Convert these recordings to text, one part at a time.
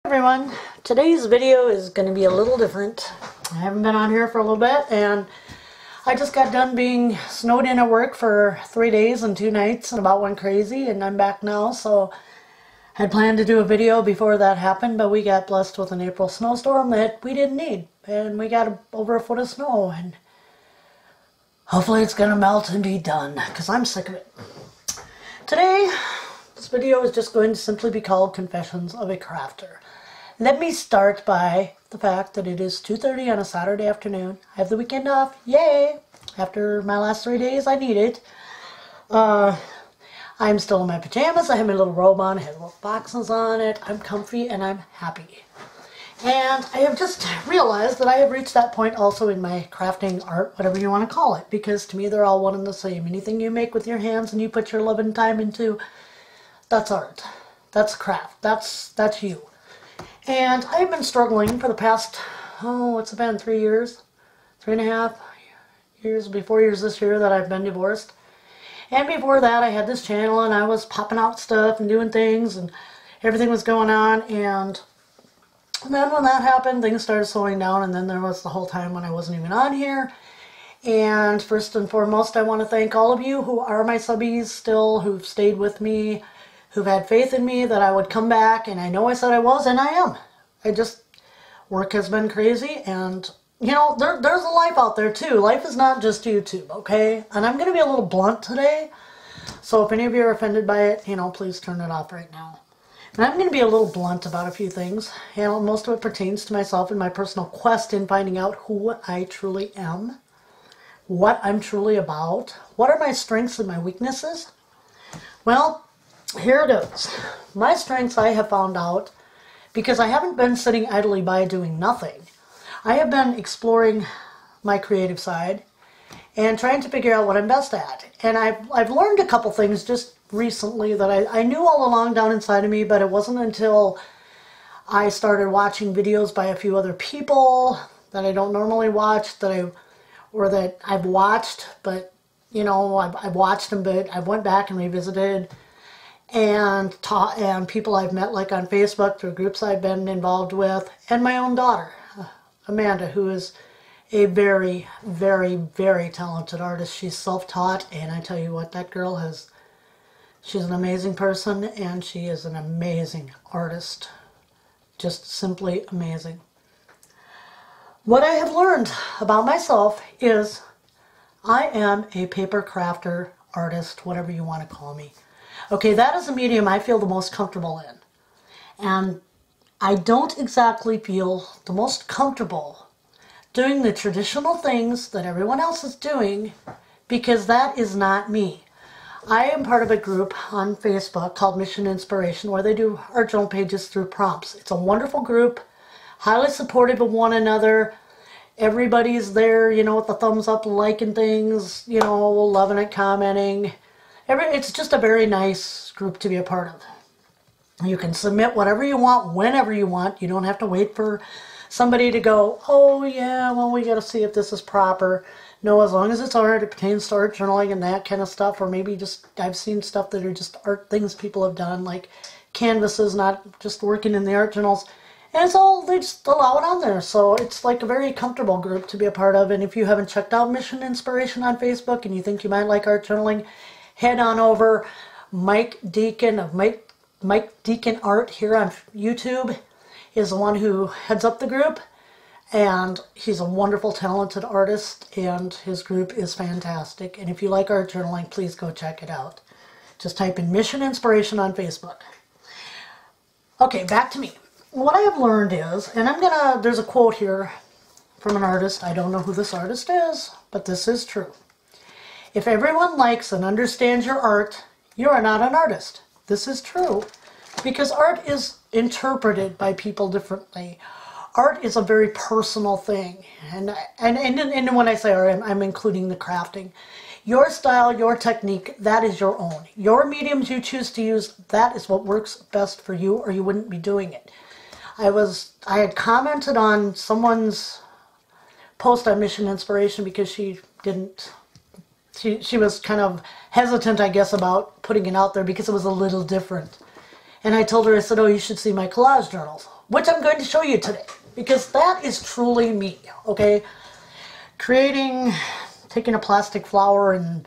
Everyone, today's video is going to be a little different. I haven't been on here for a little bit, and I just got done being snowed in at work for 3 days and 2 nights and about went crazy, and I'm back now. So I had planned to do a video before that happened, but we got blessed with an April snowstorm that we didn't need, and we got over a foot of snow, and hopefully it's going to melt and be done because I'm sick of it. Today, this video is just going to simply be called Confessions of a Crafter. Let me start by the fact that it is 2:30 on a Saturday afternoon. I have the weekend off. Yay! After my last 3 days, I need it. I'm still in my pajamas. I have my little robe on. I have little boxes on it. I'm comfy and I'm happy. And I have just realized that I have reached that point also in my crafting, art, whatever you want to call it. Because to me, they're all one and the same. Anything you make with your hands and you put your love and time into, that's art. That's craft. That's you. And I've been struggling for the past, what's it been, 3 years? 3.5 years, be 4 years this year that I've been divorced. And before that, I had this channel and I was popping out stuff and doing things and everything was going on. And then when that happened, things started slowing down, and then there was the whole time when I wasn't even on here. And first and foremost, I want to thank all of you who are my subbies still, who've stayed with me, who've had faith in me that I would come back, and I know I said I was, and I am. Work has been crazy, and, you know, there's a life out there, too. Life is not just YouTube, okay? And I'm going to be a little blunt today, so if any of you are offended by it, you know, please turn it off right now. And I'm going to be a little blunt about a few things. You know, most of it pertains to myself and my personal quest in finding out who I truly am, what I'm truly about, what are my strengths and my weaknesses. Well, here it is. My strengths I have found out because I haven't been sitting idly by doing nothing. I have been exploring my creative side and trying to figure out what I'm best at. And I've learned a couple things just recently that I knew all along down inside of me, but it wasn't until I started watching videos by a few other people that I don't normally watch, that I've watched, but, you know, I've watched them, but I went back and revisited and people I've met, like on Facebook, through groups I've been involved with, and my own daughter, Amanda, who is a very, very, very talented artist. She's self-taught, and I tell you what, that girl she's an amazing person, and she is an amazing artist. Just simply amazing. What I have learned about myself is I am a paper crafter, artist, whatever you want to call me. Okay, that is a medium I feel the most comfortable in. And I don't exactly feel the most comfortable doing the traditional things that everyone else is doing, because that is not me. I am part of a group on Facebook called Mission Inspiration, where they do art journal pages through prompts. It's a wonderful group, highly supportive of one another. Everybody's there, you know, with the thumbs up, liking things, you know, loving it, commenting. It's just a very nice group to be a part of. You can submit whatever you want, whenever you want. You don't have to wait for somebody to go, oh yeah, well, we got to see if this is proper. No, as long as it's art, it pertains to art journaling and that kind of stuff, or maybe just, I've seen stuff that are just art things people have done, like canvases, not just working in the art journals. And it's all, they just allow it on there. So it's like a very comfortable group to be a part of. And if you haven't checked out Mission Inspiration on Facebook and you think you might like art journaling, head on over. Mike Deacon of Mike Deacon Art here on YouTube is the one who heads up the group. And he's a wonderful, talented artist, and his group is fantastic. And if you like art journaling, please go check it out. Just type in Mission Inspiration on Facebook. Okay, back to me. What I have learned is, and there's a quote here from an artist. I don't know who this artist is, but this is true. If everyone likes and understands your art, you are not an artist. This is true, because art is interpreted by people differently. Art is a very personal thing, and when I say art, I'm including the crafting. Your style, your technique, that is your own. Your mediums you choose to use, that is what works best for you, or you wouldn't be doing it. I had commented on someone's post on Mission Inspiration because she was kind of hesitant, I guess, about putting it out there because it was a little different. And I told her, I said, oh, you should see my collage journals. which I'm going to show you today, because that is truly me, okay? Taking a plastic flower and,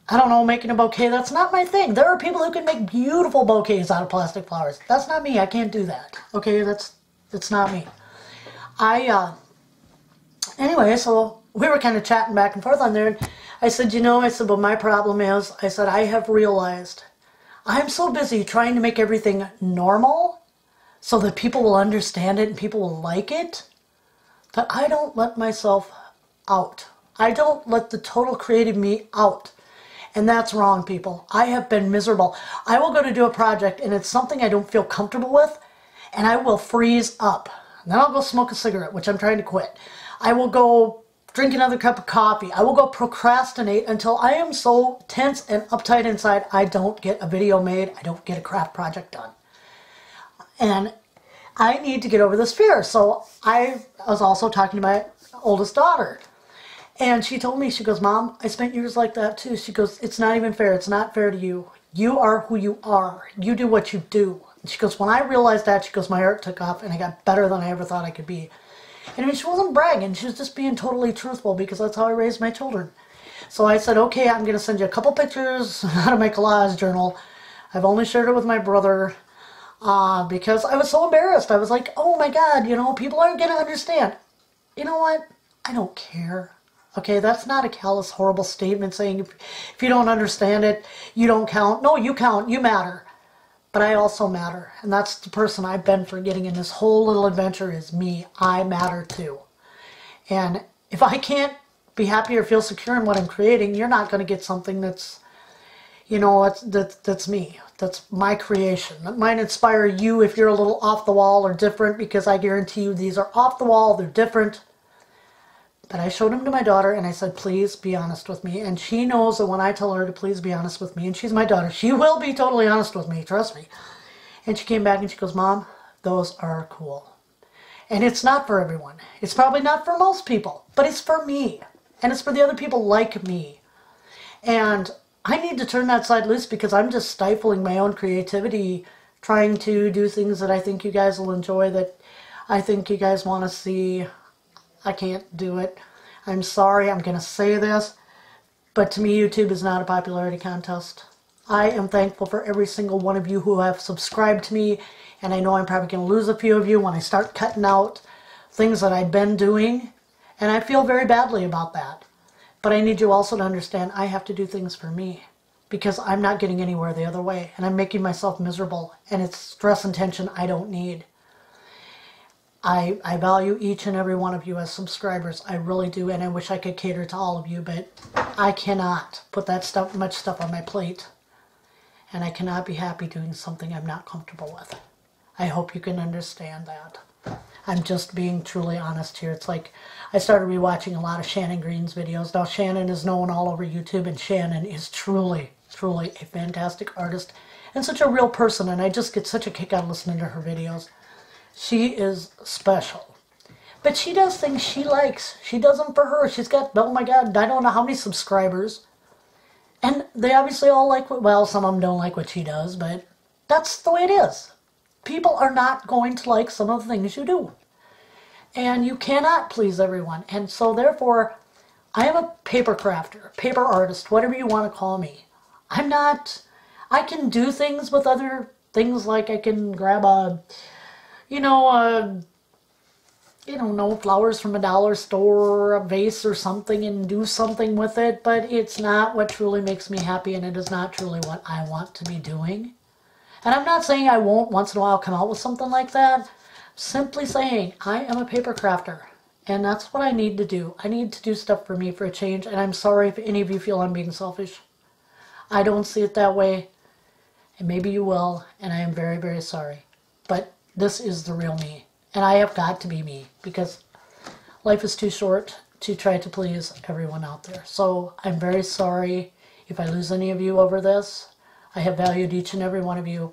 I don't know, making a bouquet, that's not my thing. There are people who can make beautiful bouquets out of plastic flowers. That's not me. I can't do that, okay? That's not me. Anyway, so we were kind of chatting back and forth on there, and I said, well, my problem is, I said, I have realized I'm so busy trying to make everything normal so that people will understand it and people will like it, that I don't let myself out. I don't let the total creative me out. And that's wrong, people. I have been miserable. I will go to do a project and it's something I don't feel comfortable with, and I will freeze up. And then I'll go smoke a cigarette, which I'm trying to quit. I will go drink another cup of coffee. I will go procrastinate until I am so tense and uptight inside I don't get a video made, I don't get a craft project done. And I need to get over this fear. So I was also talking to my oldest daughter. And she told me, she goes, Mom, I spent years like that too. She goes, it's not even fair. It's not fair to you. You are who you are. You do what you do. And she goes, when I realized that, she goes, my heart took off and I got better than I ever thought I could be. And I mean, she wasn't bragging. She was just being totally truthful, because that's how I raised my children. So I said, okay, I'm going to send you a couple pictures out of my collage journal. I've only shared it with my brother because I was so embarrassed. I was like, oh my God, people aren't going to understand. You know what? I don't care. Okay, that's not a callous, horrible statement saying if you don't understand it, you don't count. No, you count. You matter. But I also matter. And that's the person I've been forgetting in this whole little adventure is me. I matter too. And if I can't be happy or feel secure in what I'm creating, you're not going to get something that's, that's me. That's my creation. That might inspire you if you're a little off the wall or different, because I guarantee you these are off the wall. They're different. But I showed them to my daughter and I said, please be honest with me. And she knows that when I tell her to please be honest with me, and she's my daughter, she will be totally honest with me, trust me. And she came back and she goes, Mom, those are cool. And it's not for everyone. It's probably not for most people, but it's for me. And it's for the other people like me. And I need to turn that side loose, because I'm just stifling my own creativity, trying to do things that I think you guys will enjoy, that I think you guys want to see. I can't do it. I'm sorry, I'm going to say this, but to me, YouTube is not a popularity contest. I am thankful for every single one of you who have subscribed to me, and I know I'm probably going to lose a few of you when I start cutting out things that I've been doing, and I feel very badly about that. But I need you also to understand I have to do things for me, because I'm not getting anywhere the other way, and I'm making myself miserable, and it's stress and tension I don't need. I value each and every one of you as subscribers. I really do, and I wish I could cater to all of you, but I cannot put that much stuff on my plate. And I cannot be happy doing something I'm not comfortable with. I hope you can understand that. I'm just being truly honest here. It's like I started rewatching a lot of Shannon Green's videos. Now Shannon is known all over YouTube, and Shannon is truly, truly a fantastic artist and such a real person, and I just get such a kick out of listening to her videos. She is special. But she does things she likes. She does them for her. She's got, oh my God, I don't know how many subscribers. And they obviously all like, well, some of them don't like what she does, but that's the way it is. People are not going to like some of the things you do. And you cannot please everyone. And so therefore, I am a paper crafter, paper artist, whatever you want to call me. I'm not, I can do things with other things, like I can grab flowers from a dollar store or a vase or something and do something with it, but it's not what truly makes me happy, and it is not truly what I want to be doing. And I'm not saying I won't once in a while come out with something like that. I'm simply saying I am a paper crafter, and that's what I need to do. I need to do stuff for me for a change, and I'm sorry if any of you feel I'm being selfish. I don't see it that way, and maybe you will, and I am very, very sorry. But this is the real me, and I have got to be me, because life is too short to try to please everyone out there. So I'm very sorry if I lose any of you over this. I have valued each and every one of you.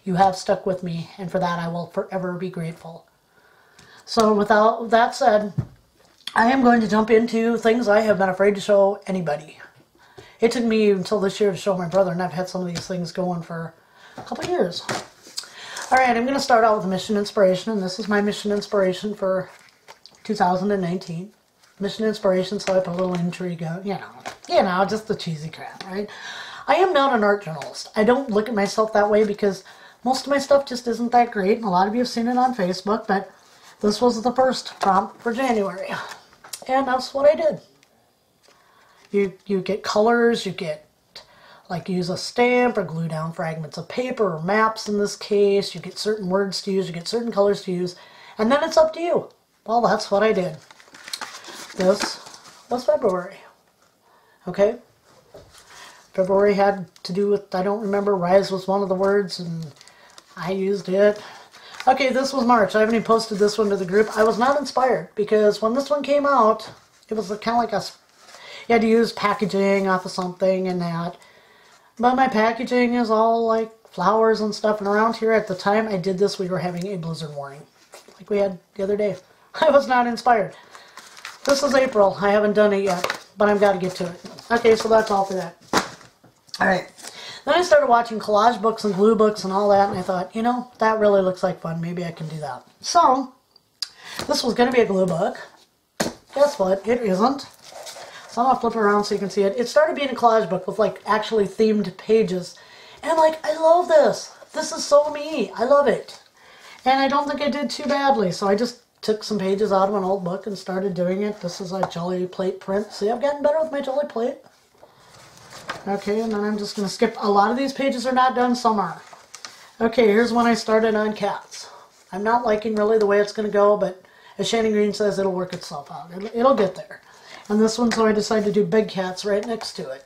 You have stuck with me, and for that I will forever be grateful. So without that said, I am going to jump into things I have been afraid to show anybody. It took me until this year to show my brother, and I've had some of these things going for a couple of years. Alright, I'm going to start out with a mission inspiration, and this is my mission inspiration for 2019. Mission inspiration, so I put a little intrigue out, you know, just the cheesy crap, right? I am not an art journalist. I don't look at myself that way because most of my stuff just isn't that great, and a lot of you have seen it on Facebook, but this was the first prompt for January. And that's what I did. You get colors, you get, like, use a stamp or glue down fragments of paper or maps in this case. You get certain words to use, you get certain colors to use, and then it's up to you. Well, that's what I did. This was February. Okay? February had to do with, I don't remember, rise was one of the words, and I used it. Okay, this was March. I haven't even posted this one to the group. I was not inspired, because when this one came out, it was kind of like you had to use packaging off of something and that. But my packaging is all like flowers and stuff, and around here at the time I did this, we were having a blizzard warning, like we had the other day. I was not inspired. This is April. I haven't done it yet, but I've got to get to it. Okay, so that's all for that. Alright. Then I started watching collage books and glue books and all that, and I thought, you know, that really looks like fun. Maybe I can do that. So, this was going to be a glue book. Guess what? It isn't. So I'm going to flip it around so you can see it. It started being a collage book with, like, actually themed pages. And I'm like, I love this. This is so me. I love it. And I don't think I did too badly. So I just took some pages out of an old book and started doing it. This is a Jelly Plate print. See, I've gotten better with my Jelly Plate. Okay, and then I'm just going to skip. A lot of these pages are not done, some are. Okay, here's when I started on cats. I'm not liking really the way it's going to go, but as Shannon Green says, it'll work itself out. It'll get there. And this one, so I decided to do big cats right next to it.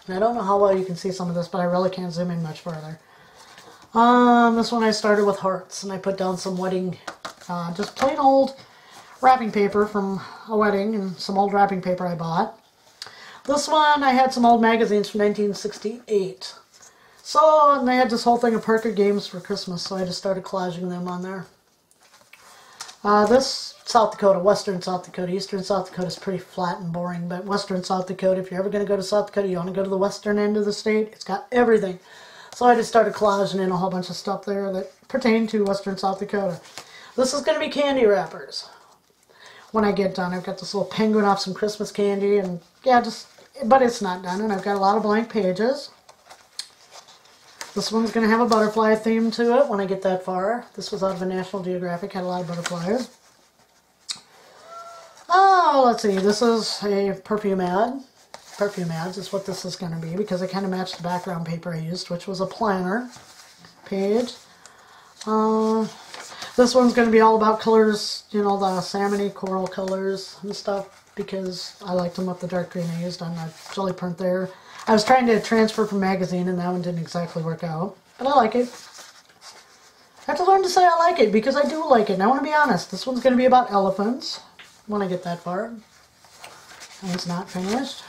And I don't know how well you can see some of this, but I really can't zoom in much further. This one I started with hearts, and I put down some wedding, just plain old wrapping paper from a wedding, and some old wrapping paper I bought. This one, I had some old magazines from 1968. So, and they had this whole thing of Parker Games for Christmas, so I just started collaging them on there. This, South Dakota, western South Dakota. Eastern South Dakota is pretty flat and boring, but western South Dakota, if you're ever going to go to South Dakota, you want to go to the western end of the state. It's got everything. So I just started collaging in a whole bunch of stuff there that pertain to western South Dakota. This is going to be candy wrappers. When I get done, I've got this little penguin off some Christmas candy, and yeah, but it's not done, and I've got a lot of blank pages. This one's going to have a butterfly theme to it when I get that far. This was out of a National Geographic, had a lot of butterflies. Oh, let's see, this is a perfume ad. Perfume ads is what this is going to be, because it kind of matched the background paper I used, which was a planner page. This one's going to be all about colors, you know, the salmon-y coral colors and stuff, because I liked them with the dark green I used on the jelly print there. I was trying to transfer from magazine, and that one didn't exactly work out, but I like it. I have to learn to say I like it, because I do like it, and I want to be honest. This one's going to be about elephants, when I get that far. And it's not finished.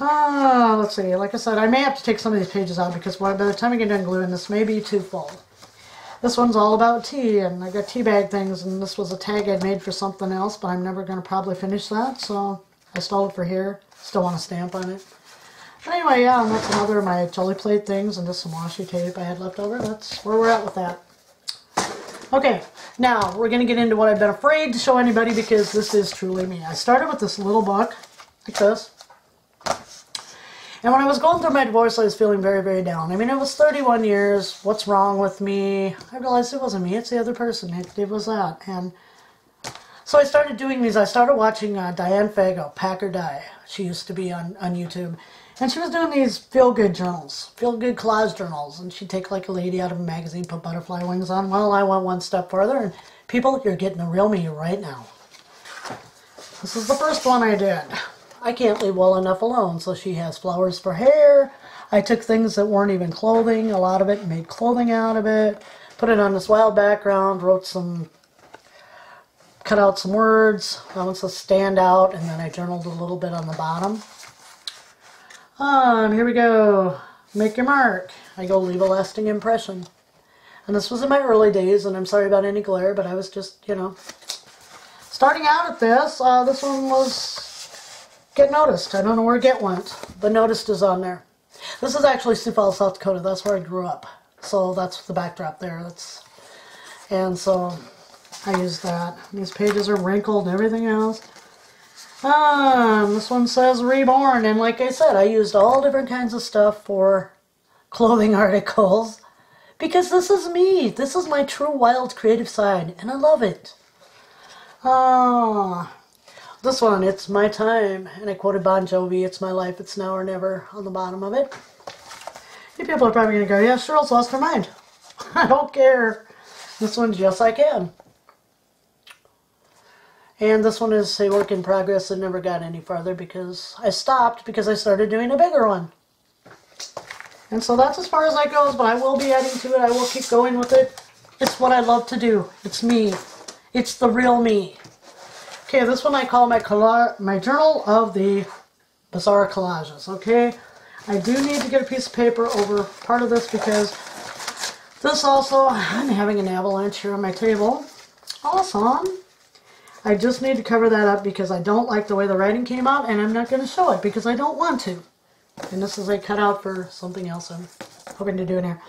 Let's see, like I said, I may have to take some of these pages out, because by the time I get done gluing, this may be too full. This one's all about tea, and I got tea bag things, and this was a tag I'd made for something else, but I'm never going to probably finish that, so I stole it for here. Still want a stamp on it. But anyway, yeah, and that's another of my Jelly Plate things, and just some washi tape I had left over. That's where we're at with that. Okay, now we're going to get into what I've been afraid to show anybody, because this is truly me. I started with this little book, like this. And when I was going through my divorce, I was feeling very, very down. I mean, it was 31 years. What's wrong with me? I realized it wasn't me. It's the other person. It was that. And so I started doing these. I started watching Diane Fago, Pack or Die. She used to be on YouTube. And she was doing these feel-good journals, feel-good collage journals. And she'd take like a lady out of a magazine, put butterfly wings on. Well, I went one step further. And people, you're getting the real me right now. This is the first one I did. I can't leave well enough alone, so she has flowers for hair. I took things that weren't even clothing, a lot of it, and made clothing out of it. Put it on this wild background, cut out some words. I want to stand out, and then I journaled a little bit on the bottom. Here we go. Make your mark. I go leave a lasting impression. And this was in my early days, and I'm sorry about any glare, but I was just, you know, starting out at this. This one was Get Noticed. I don't know where Get went, but Noticed is on there. This is actually Sioux Falls, South Dakota. That's where I grew up. So that's the backdrop there. And so I use that. These pages are wrinkled and everything else. This one says Reborn, and like I said, I used all different kinds of stuff for clothing articles because this is me. This is my true wild creative side, and I love it. This one, It's My Time, and I quoted Bon Jovi, It's My Life, It's Now or Never on the bottom of it. You people are probably going to go, yeah, Cheryl's lost her mind. I don't care. This one's Yes I Can. And this one is a work in progress. It never got any farther because I stopped because I started doing a bigger one. And so that's as far as that goes, but I will be adding to it. I will keep going with it. It's what I love to do. It's me. It's the real me. Okay, this one I call my journal of the bizarre collages, okay? I do need to get a piece of paper over part of this because this also, I'm having an avalanche here on my table. Awesome. I just need to cover that up because I don't like the way the writing came out, and I'm not going to show it because I don't want to. And this is a cutout for something else I'm hoping to do in here.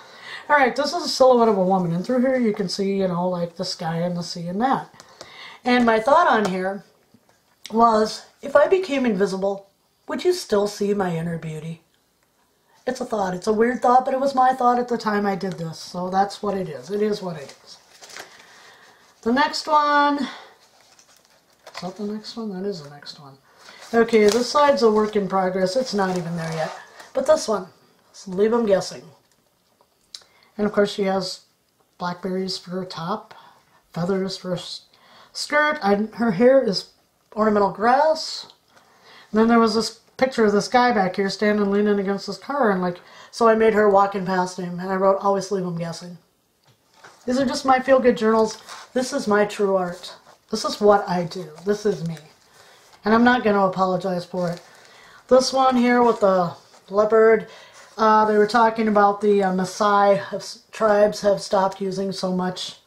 Alright, this is a silhouette of a woman, and through here you can see, you know, like the sky and the sea and that. And my thought on here was, if I became invisible, would you still see my inner beauty? It's a thought. It's a weird thought, but it was my thought at the time I did this. So that's what it is. It is what it is. The next one... Is that the next one? That is the next one. Okay, this side's a work in progress. It's not even there yet. But this one, let's leave them guessing. And of course she has blackberries for her top, feathers for her skirt. Her hair is ornamental grass. And then there was this picture of this guy back here standing leaning against this car, and like, so I made her walking past him, and I wrote, always leave them guessing. These are just my feel-good journals. This is my true art. This is what I do. This is me. And I'm not going to apologize for it. This one here with the leopard, they were talking about the Maasai tribes have stopped using so much.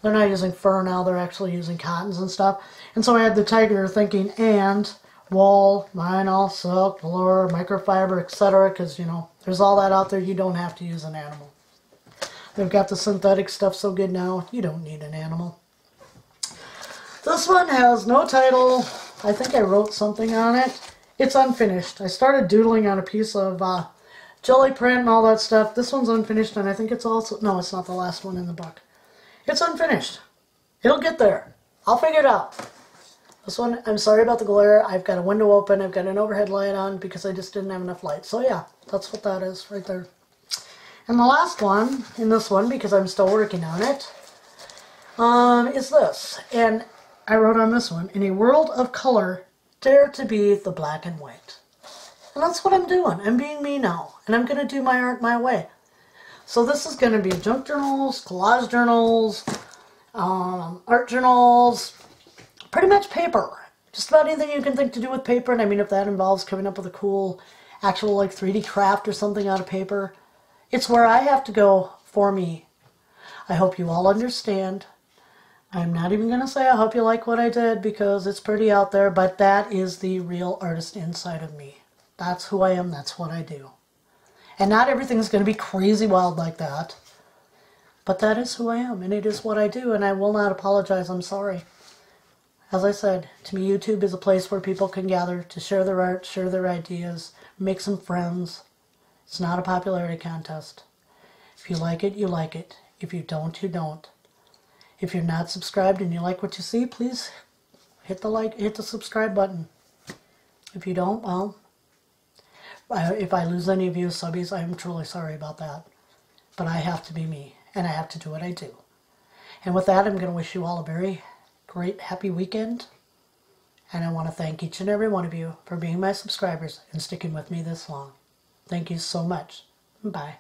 They're not using fur now, they're actually using cottons and stuff. And so I had the tiger thinking, and wool, vinyl, silk, velour, microfiber, etc. Because, you know, there's all that out there. You don't have to use an animal. They've got the synthetic stuff so good now, you don't need an animal. This one has no title. I think I wrote something on it. It's unfinished. I started doodling on a piece of jelly print and all that stuff. This one's unfinished, and I think it's also... No, it's not the last one in the book. It's unfinished. It'll get there. I'll figure it out. This one, I'm sorry about the glare. I've got a window open. I've got an overhead light on because I just didn't have enough light. So yeah, that's what that is right there. And the last one in this one, because I'm still working on it, is this. And I wrote on this one, in a world of color, dare to be the black and white. And that's what I'm doing. I'm being me now. And I'm going to do my art my way. So this is going to be junk journals, collage journals, art journals, pretty much paper. Just about anything you can think to do with paper. And I mean, if that involves coming up with a cool, actual like 3D craft or something out of paper, it's where I have to go for me. I hope you all understand. I'm not even going to say I hope you like what I did because it's pretty out there, but that is the real artist inside of me. That's who I am. That's what I do. And not everything's going to be crazy wild like that, but that is who I am, and it is what I do, and I will not apologize. I'm sorry. As I said, to me, YouTube is a place where people can gather to share their art, share their ideas, make some friends. It's not a popularity contest. If you like it, you like it. If you don't, you don't. If you're not subscribed and you like what you see, please hit the subscribe button. If you don't, well, if I lose any of you subbies, I'm truly sorry about that. But I have to be me, and I have to do what I do. And with that, I'm going to wish you all a very great, happy weekend. And I want to thank each and every one of you for being my subscribers and sticking with me this long. Thank you so much. Bye.